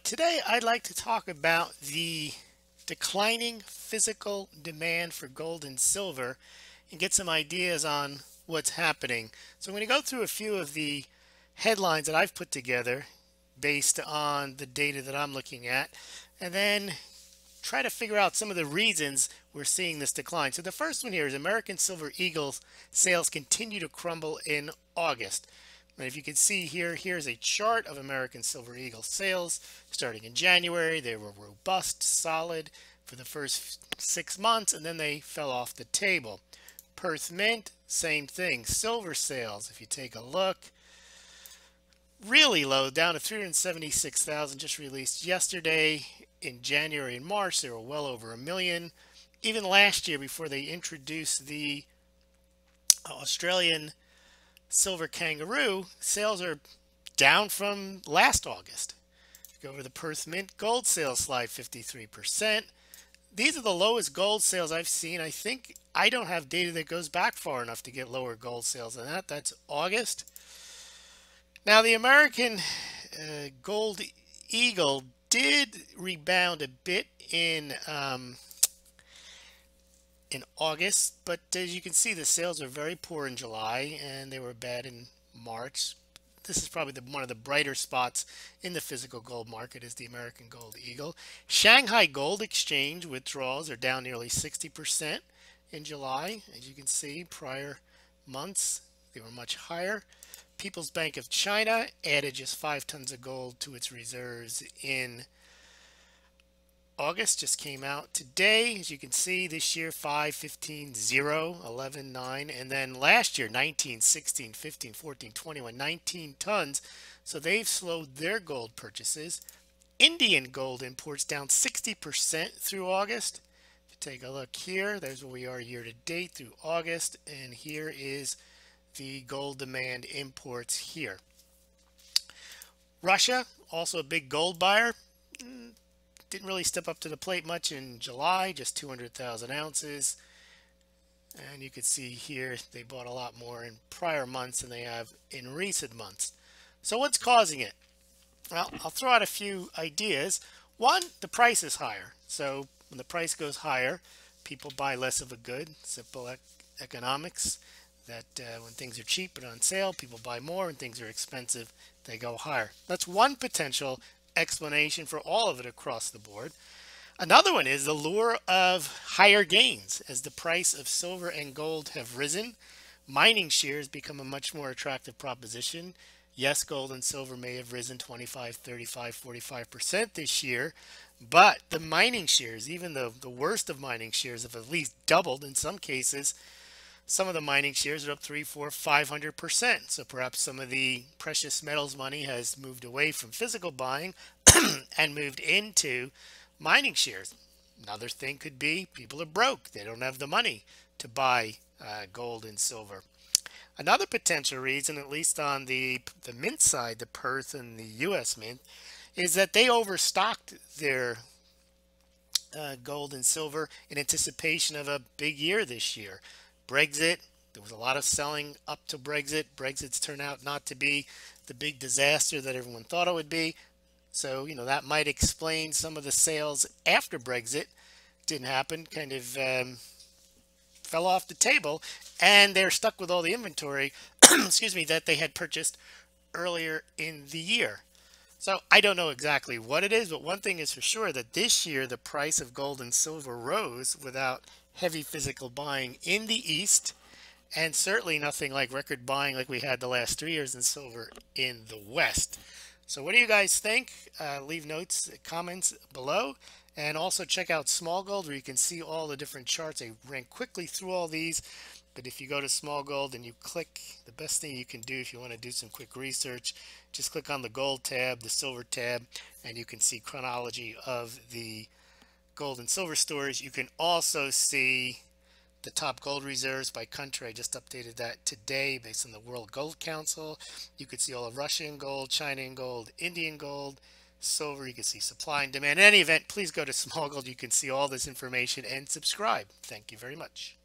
Today I'd like to talk about the declining physical demand for gold and silver and get some ideas on what's happening. So I'm going to go through a few of the headlines that I've put together based on the data that I'm looking at, and then try to figure out some of the reasons we're seeing this decline. So the first one here is American Silver Eagle sales continue to crumble in August. And if you can see here, here's a chart of American Silver Eagle sales starting in January. They were robust, solid for the first 6 months, and then they fell off the table. Perth Mint, same thing. Silver sales, if you take a look, really low, down to 376,000, just released yesterday. In January and March, they were well over 1 million. Even last year, before they introduced the Australian silver kangaroo, sales are down from last August. Go over the Perth Mint gold sales slide, 53%. These are the lowest gold sales I've seen. I think I don't have data that goes back far enough to get lower gold sales than that. That's August. Now the American Gold Eagle did rebound a bit in August, but as you can see, the sales are very poor in July and they were bad in March. This is probably one of the brighter spots in the physical gold market is the American Gold Eagle. Shanghai Gold Exchange withdrawals are down nearly 60% in July. As you can see, prior months they were much higher. People's Bank of China added just 5 tons of gold to its reserves in August, just came out today. As you can see, this year 5, 15, 0, 11, 9, and then last year 19, 16, 15, 14, 21, 19 tons. So they've slowed their gold purchases. Indian gold imports down 60% through August. If you take a look here, there's where we are year to date through August, and here is the gold demand imports here. Russia, also a big gold buyer, didn't really step up to the plate much in July, just 200,000 ounces. And you can see here they bought a lot more in prior months than they have in recent months. So what's causing it? Well, I'll throw out a few ideas. One, the price is higher. So when the price goes higher, people buy less of a good. Simple economics. That when things are cheap and on sale, people buy more. When things are expensive, they go higher. That's one potential explanation for all of it across the board. Another one is the lure of higher gains. As the price of silver and gold have risen, mining shares become a much more attractive proposition. Yes, gold and silver may have risen 25, 35, 45% this year, but the mining shares, even the worst of mining shares, have at least doubled in some cases. Some of the mining shares are up 3, 4, 500%. So perhaps some of the precious metals money has moved away from physical buying and moved into mining shares. Another thing could be people are broke. They don't have the money to buy gold and silver. Another potential reason, at least on the mint side, the Perth and the U.S. Mint, is that they overstocked their gold and silver in anticipation of a big year this year. Brexit, there was a lot of selling up to Brexit. Brexit's turned out not to be the big disaster that everyone thought it would be. So, that might explain some of the sales after Brexit didn't happen, kind of fell off the table, and they're stuck with all the inventory, excuse me, that they had purchased earlier in the year. So I don't know exactly what it is, but one thing is for sure that this year the price of gold and silver rose without heavy physical buying in the East, and certainly nothing like record buying like we had the last 3 years in silver in the West. So what do you guys think? Leave notes, comments below, and also check out Small Gold where you can see all the different charts. I ran quickly through all these, but if you go to Small Gold and you click, the best thing you can do if you want to do some quick research, just click on the gold tab, the silver tab, and you can see chronology of the gold and silver stores. You can also see the top gold reserves by country. I just updated that today based on the World Gold Council. You could see all of Russian gold, China gold, Indian gold, silver. You can see supply and demand. In any event, please go to Small Gold. You can see all this information and subscribe. Thank you very much.